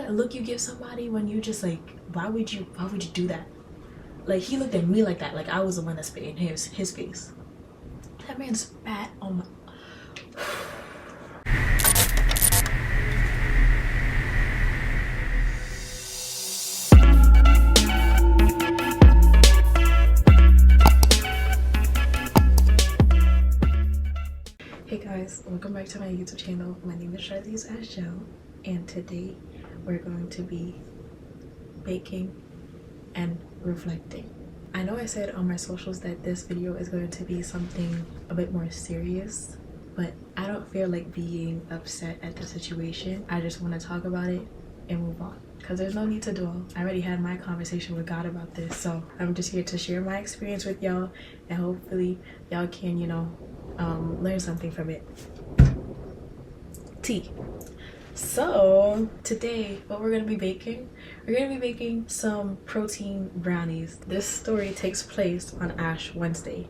that look you give somebody when you just like, why would you do that? Like, he looked at me like that, like I was the one that spit in his face. That man spat on my Hey guys, welcome back to my YouTube channel. My name is Charlize Ashell, and today we're going to be baking and reflecting. I know I said on my socials that this video is going to be something a bit more serious, but I don't feel like being upset at the situation. I just want to talk about it and move on, because there's no need to dwell. I already had my conversation with God about this, so I'm just here to share my experience with y'all, and hopefully y'all can, learn something from it. Tea. So today what we're gonna be baking, some protein brownies. This story takes place on Ash Wednesday,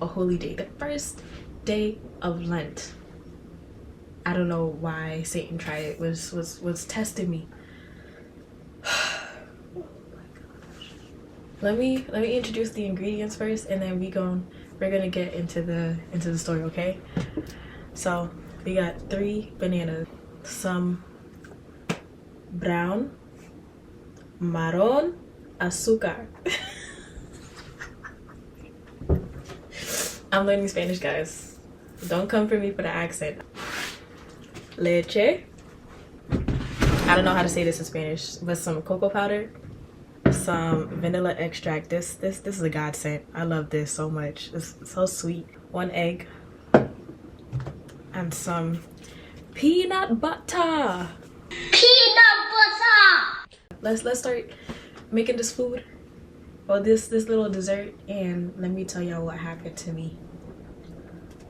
a holy day, the first day of Lent. I don't know why Satan tried it, was testing me. Oh my gosh. Let me introduce the ingredients first, and then we're gonna get into the story, okay? So we got 3 bananas, some brown, marron, azúcar. I'm learning Spanish, guys. Don't come for me for the accent. Leche. I don't know how to say this in Spanish, but some cocoa powder, some vanilla extract. This is a godsend. I love this so much. It's so sweet. 1 egg and some peanut butter. Let's start making this food, or this little dessert, and let me tell y'all what happened to me.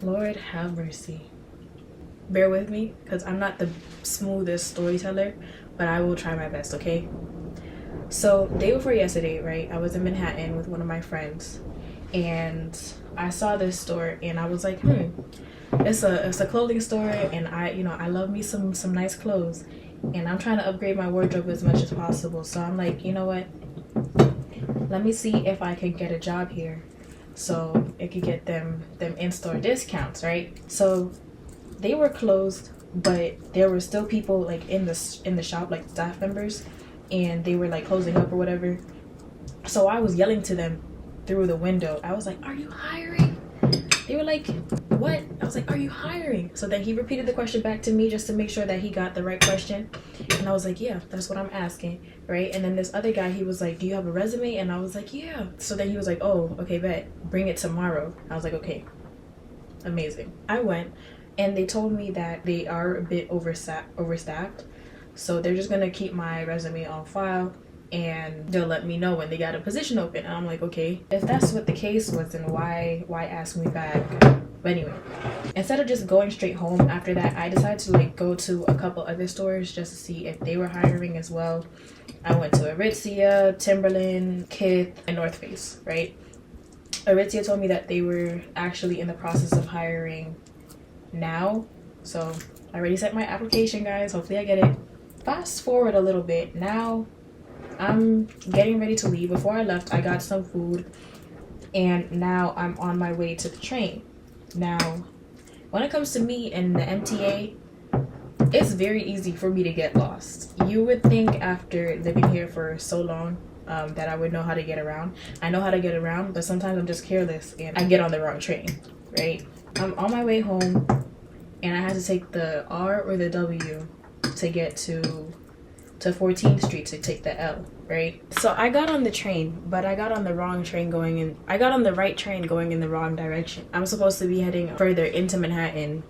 Lord have mercy. Bear with me, because I'm not the smoothest storyteller, but I will try my best, okay? So day before yesterday, right, I was in Manhattan with one of my friends, and I saw this store, and I was like, it's a clothing store, and I love me some nice clothes, and I'm trying to upgrade my wardrobe as much as possible. So I'm like, you know what, let me see if I can get a job here so it could get them in-store discounts, right? So they were closed, but there were still people like in the shop, like staff members, and they were like closing up or whatever. So I was yelling to them through the window. I was like, are you hiring? They were like, what? I was like, are you hiring? So then he repeated the question back to me just to make sure that he got the right question, and I was like, yeah, that's what I'm asking, right? And then this other guy, he was like, do you have a resume? And I was like, yeah. So then he was like, oh, okay, bet, bring it tomorrow. I was like, okay, amazing. I went, and they told me that they are a bit overstaffed, so they're just gonna keep my resume on file, and they'll let me know when they got a position open. And I'm like, okay, if that's what the case was, then why ask me back? But anyway, instead of just going straight home after that, I decided to like go to a couple other stores just to see if they were hiring as well. I went to Aritzia, Timberland, Kith, and North Face, right? Aritzia told me that they were actually in the process of hiring now, so I already sent my application, guys. Hopefully I get it. Fast forward a little bit. Now I'm getting ready to leave. Before I left, I got some food, and now I'm on my way to the train. Now when it comes to me and the MTA, it's very easy for me to get lost. You would think after living here for so long that I would know how to get around. I know how to get around, but sometimes I'm just careless and I get on the wrong train, right? I'm on my way home, and I had to take the R or the W to get to 14th Street to take the L, right? So I got on the train, but I got on the wrong train I got on the right train going in the wrong direction. I'm supposed to be heading further into Manhattan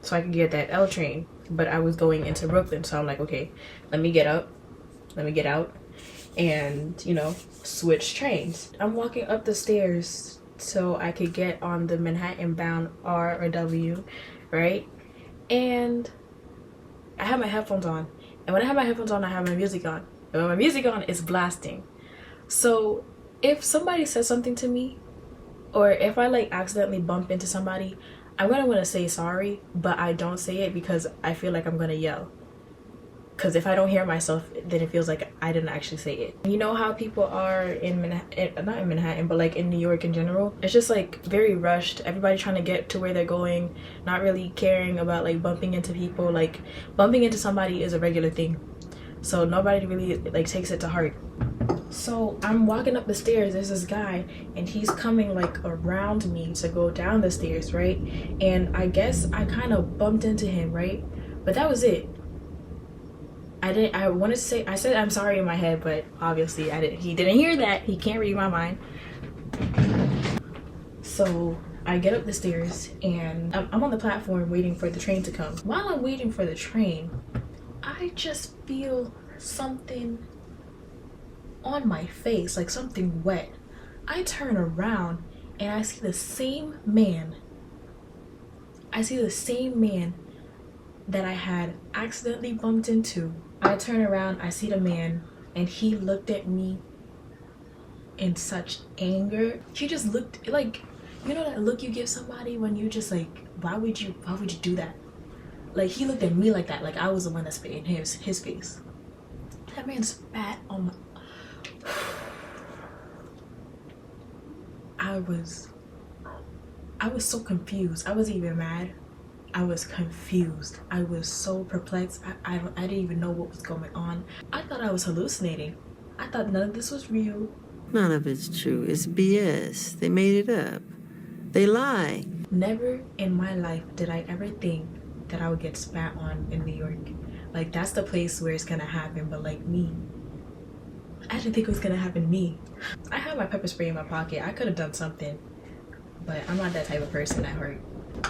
so I could get that L train, but I was going into Brooklyn. So I'm like, okay, let me get out, and switch trains. I'm walking up the stairs so I could get on the Manhattan bound R or W, right? And I have my headphones on, and when I have my headphones on, I have my music on, and when my music on, it's blasting. So if somebody says something to me, or if I like accidentally bump into somebody, I'm gonna want to say sorry, but I don't say it because I feel like I'm gonna yell. because if I don't hear myself, then it feels like I didn't actually say it. You know how people are in Manhattan, not in Manhattan, but like in New York in general? It's just like very rushed. Everybody trying to get to where they're going, not really caring about like bumping into people. Like bumping into somebody is a regular thing, so nobody really like takes it to heart. So I'm walking up the stairs, there's this guy and he's coming like around me to go down the stairs, right? And I guess I kind of bumped into him, right? But that was it. I wanted to say, I said I'm sorry in my head, but obviously he didn't hear that. He can't read my mind. So I get up the stairs and I'm on the platform waiting for the train to come. While I'm waiting for the train, I just feel something on my face, like something wet. I turn around and I see the same man. That I had accidentally bumped into. I turn around, I see the man, and he looked at me in such anger. He just looked like, you know that look you give somebody when you just like, why would you do that? Like he looked at me like that, like I was the one that spit in his face. That man spat on my I was so confused. I wasn't even mad. I was confused. I was so perplexed. I didn't even know what was going on. I thought I was hallucinating. I thought none of this was real. None of it's true. It's BS. They made it up. They lie. Never in my life did I ever think that I would get spat on in New York. Like that's the place where it's gonna happen, but like me, I didn't think it was gonna happen to me. I had my pepper spray in my pocket. I could have done something, but I'm not that type of person that hurt.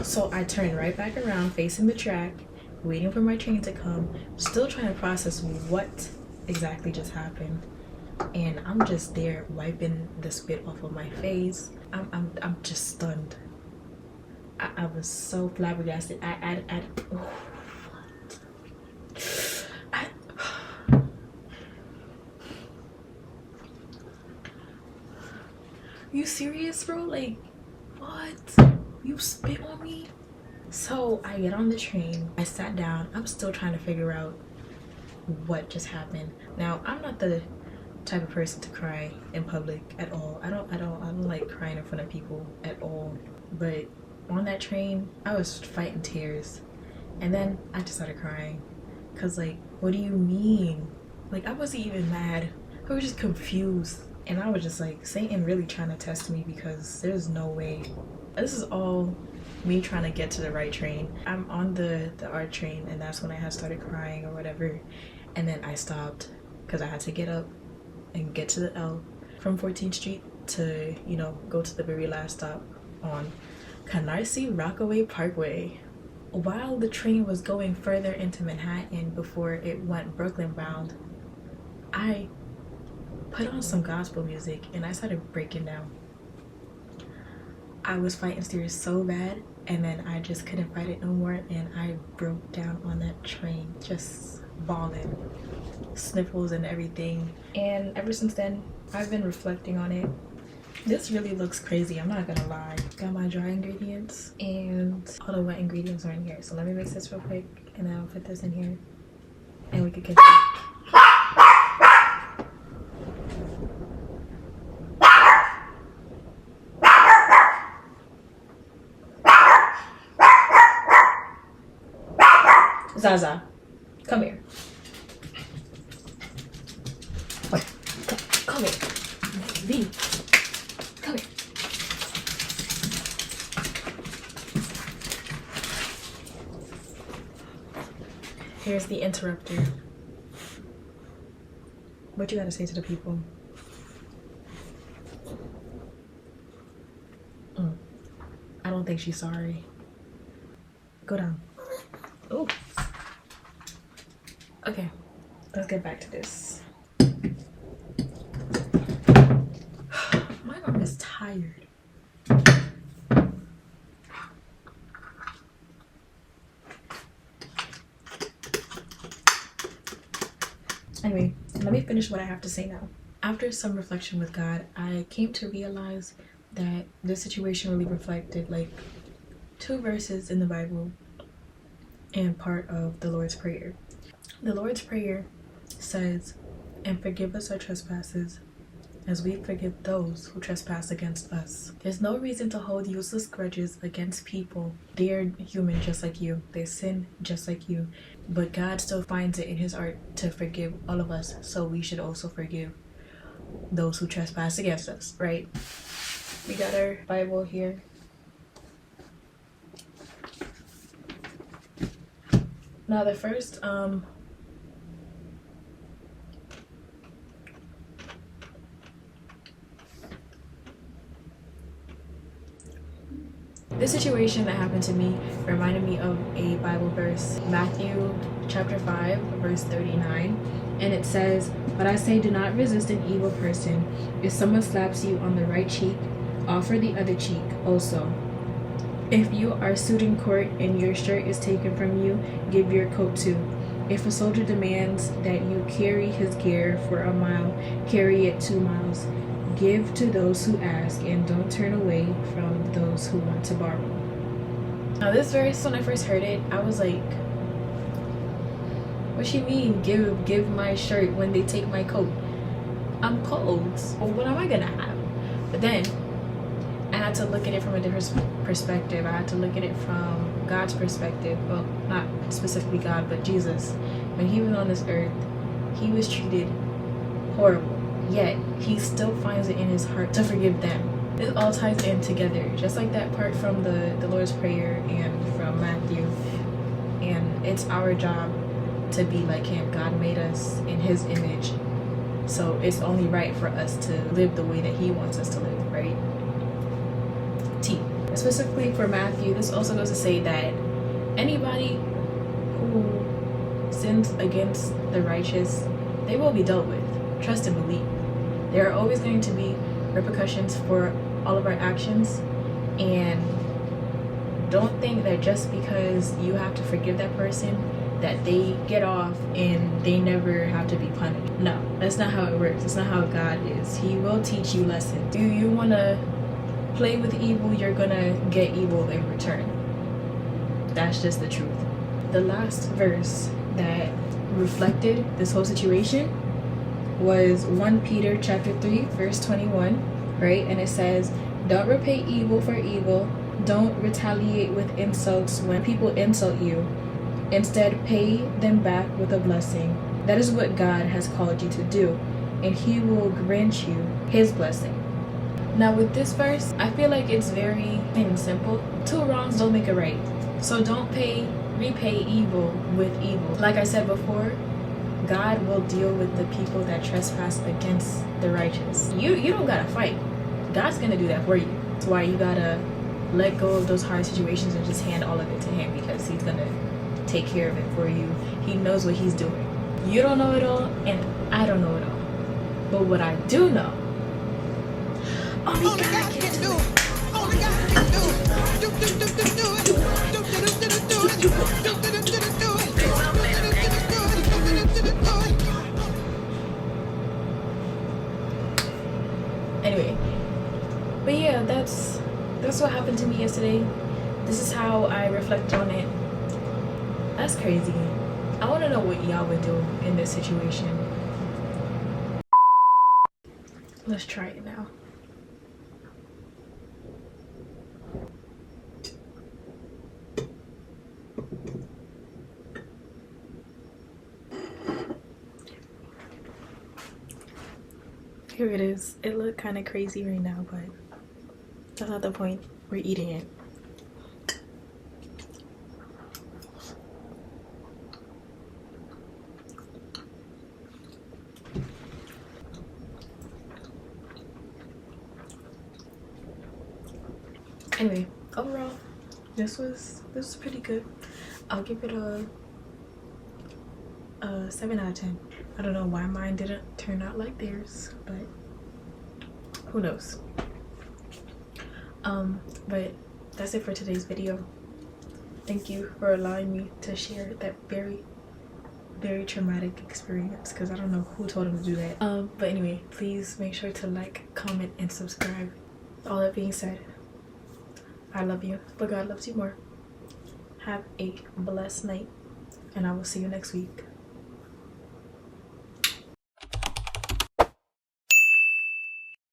So I turned right back around facing the track, waiting for my train to come, still trying to process what exactly just happened. And I'm just there wiping the spit off of my face. I'm just stunned. I was so flabbergasted. You serious, bro? Like, what? You spit on me? So I get on the train, I sat down. I'm still trying to figure out what just happened. Now I'm not the type of person to cry in public at all. I don't like crying in front of people at all. But on that train, I was fighting tears, and then I just started crying. Cause like, what do you mean? Like I wasn't even mad. I was just confused, and I was just like, Satan really trying to test me because there's no way. This is all me trying to get to the right train. I'm on the R train, and that's when I had started crying or whatever, and then I stopped because I had to get up and get to the L from 14th Street to, you know, go to the very last stop on Canarsie Rockaway Parkway. While the train was going further into Manhattan before it went Brooklyn bound, I put on some gospel music and I started breaking down. I was fighting tears so bad, and then I just couldn't fight it no more, and I broke down on that train, just bawling, sniffles and everything. And ever since then, I've been reflecting on it. This really looks crazy, I'm not gonna lie. Got my dry ingredients and all the wet ingredients are in here. So let me mix this real quick, and then I'll put this in here, and we could continue. Zaza, come here. Wait, come here. V, come here. Here's the interrupter. What you gotta say to the people? I don't think she's sorry. Go down. Oh. Okay, let's get back to this. My arm is tired. Anyway, let me finish what I have to say now. After some reflection with God, I came to realize that this situation really reflected like 2 verses in the Bible and part of the Lord's Prayer. The Lord's Prayer says, "And forgive us our trespasses, as we forgive those who trespass against us." There's no reason to hold useless grudges against people. They are human just like you. They sin just like you. But God still finds it in his heart to forgive all of us. So we should also forgive those who trespass against us, right? We got our Bible here. Now the first this situation that happened to me reminded me of a Bible verse, Matthew chapter 5, verse 39. And it says, "But I say, do not resist an evil person. If someone slaps you on the right cheek, offer the other cheek also. If you are sued in court and your shirt is taken from you, give your coat too. If a soldier demands that you carry his gear for a mile, carry it 2 miles. Give to those who ask, and don't turn away from those who want to borrow." Now this verse, when I first heard it, I was like, what you mean give my shirt when they take my coat? I'm cold. Well, what am I gonna have? But then I had to look at it from a different perspective. I had to look at it from God's perspective. Well, not specifically God, but Jesus. When he was on this earth, he was treated horrible. Yet he still finds it in his heart to forgive them. It all ties in together, just like that part from the Lord's Prayer and from Matthew. And it's our job to be like him. God made us in his image, so it's only right for us to live the way that he wants us to live, right? Specifically for Matthew, this also goes to say that anybody who sins against the righteous, they will be dealt with. Trust and believe. There are always going to be repercussions for all of our actions, and don't think that just because you have to forgive that person that they get off and they never have to be punished. No, that's not how it works. That's not how God is. He will teach you lessons. Do you want to play with evil? You're gonna get evil in return. That's just the truth. The last verse that reflected this whole situation was 1 Peter chapter 3 verse 21, right? And it says, "Don't repay evil for evil. Don't retaliate with insults when people insult you. Instead, pay them back with a blessing. That is what God has called you to do, and he will grant you his blessing." Now with this verse, I feel like it's very plain and simple. 2 wrongs don't make a right. So don't repay evil with evil. Like I said before, God will deal with the people that trespass against the righteous. You don't gotta fight. God's gonna do that for you. That's why you gotta let go of those hard situations and just hand all of it to him, because he's gonna take care of it for you. He knows what he's doing. You don't know it all, and I don't know it all. But what I do know, only God can do it. Only God can do it. Anyway, but yeah, that's what happened to me yesterday. This is how I reflect on it. That's crazy. I want to know what y'all would do in this situation. Let's try it now. Here it is. It looked kind of crazy right now, but that's not the point. We're eating it. Anyway, overall, this was pretty good. I'll give it a 7 out of 10. I don't know why mine didn't turn out like theirs, but who knows. But that's it for today's video. Thank you for allowing me to share that very, very traumatic experience, because I don't know who told him to do that. But anyway, please make sure to like, comment, and subscribe. All that being said, I love you, but God loves you more. Have a blessed night, and I will see you next week.